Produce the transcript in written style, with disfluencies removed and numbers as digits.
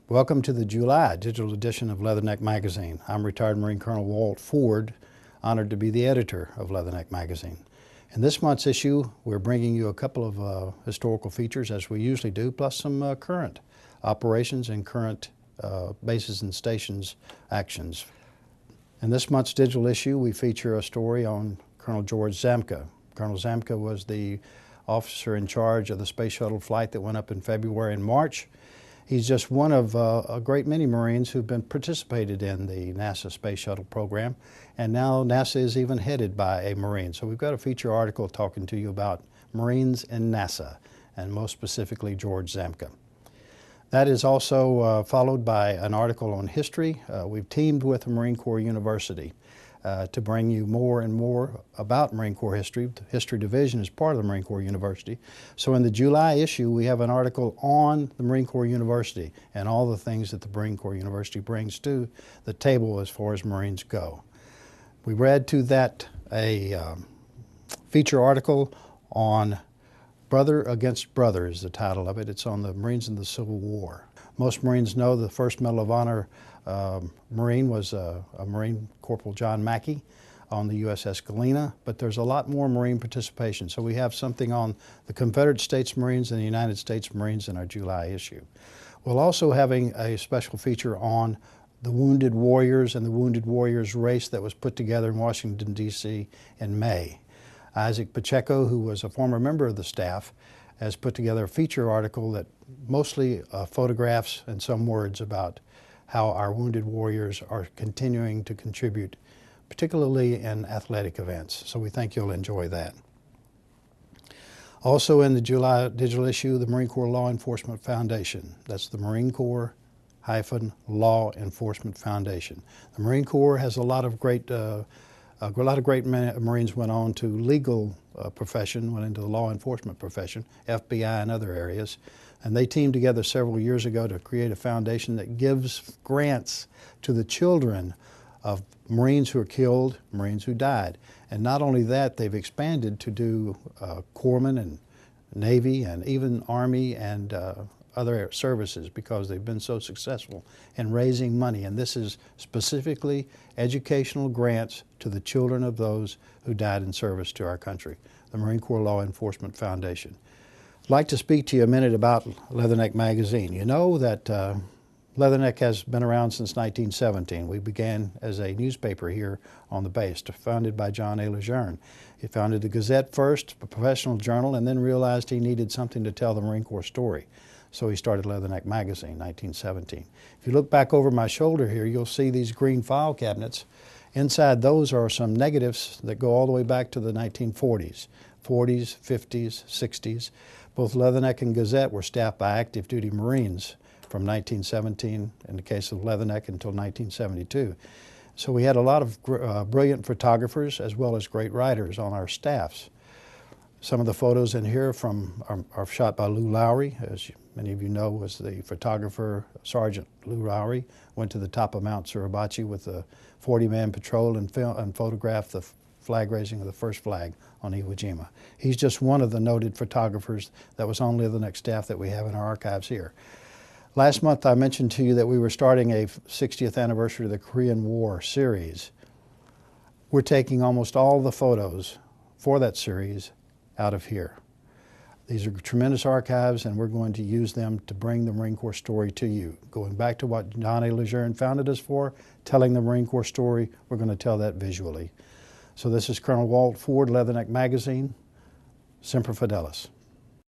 Welcome to the July digital edition of Leatherneck magazine. I'm retired Marine Colonel Walt Ford, honored to be the editor of Leatherneck magazine. In this month's issue, we're bringing you a couple of historical features, as we usually do, plus some current operations and current bases and stations actions. In this month's digital issue, we feature a story on Colonel George Zamka. Colonel Zamka was the officer in charge of the space shuttle flight that went up in February and March. He's just one of a great many Marines who've been participated in the NASA space shuttle program, and now NASA is even headed by a Marine. So we've got a feature article talking to you about Marines in NASA, and most specifically George Zamka. That is also followed by an article on history. We've teamed with the Marine Corps University to bring you more and more about Marine Corps history. The History Division is part of the Marine Corps University. So in the July issue, we have an article on the Marine Corps University and all the things that the Marine Corps University brings to the table as far as Marines go. We read to that a feature article on Brother Against Brother is the title of it. It's on the Marines in the Civil War. Most Marines know the first Medal of Honor Marine was a Marine Corporal John Mackey on the USS Galena, but there's a lot more Marine participation. So we have something on the Confederate States Marines and the United States Marines in our July issue. We're also having a special feature on the Wounded Warriors and the Wounded Warriors race that was put together in Washington, D.C. in May. Isaac Pacheco, who was a former member of the staff, has put together a feature article that mostly photographs and some words about how our Wounded Warriors are continuing to contribute, particularly in athletic events. So we think you'll enjoy that. Also in the July digital issue, the Marine Corps Law Enforcement Foundation. That's the Marine Corps Law Enforcement Foundation. The Marine Corps has a lot of great Marines went on to legal profession, went into the law enforcement profession, FBI and other areas. And they teamed together several years ago to create a foundation that gives grants to the children of Marines who are killed, Marines who died. And not only that, they've expanded to do corpsmen and Navy and even Army and other services because they've been so successful in raising money. And this is specifically educational grants to the children of those who died in service to our country, the Marine Corps Law Enforcement Foundation. I'd like to speak to you a minute about Leatherneck magazine. You know that Leatherneck has been around since 1917. We began as a newspaper here on the base, founded by John A. Lejeune. He founded the Gazette first, a professional journal, and then realized he needed something to tell the Marine Corps story. So he started Leatherneck magazine in 1917. If you look back over my shoulder here, you'll see these green file cabinets. Inside those are some negatives that go all the way back to the 1940s, 40s, 50s, 60s. Both Leatherneck and Gazette were staffed by active duty Marines from 1917, in the case of Leatherneck, until 1972. So we had a lot of brilliant photographers as well as great writers on our staffs. Some of the photos in here are shot by Lou Lowry. As many of you know, was the photographer, Sergeant Lou Lowry, went to the top of Mount Suribachi with a 40-man patrol and photographed the flag raising of the first flag on Iwo Jima. He's just one of the noted photographers that was on Leatherneck staff that we have in our archives here. Last month I mentioned to you that we were starting a 60th anniversary of the Korean War series. We're taking almost all the photos for that series out of here. These are tremendous archives, and we're going to use them to bring the Marine Corps story to you. Going back to what John A. Lejeune founded us for, telling the Marine Corps story, we're going to tell that visually. So this is Colonel Walt Ford, Leatherneck magazine. Semper Fidelis.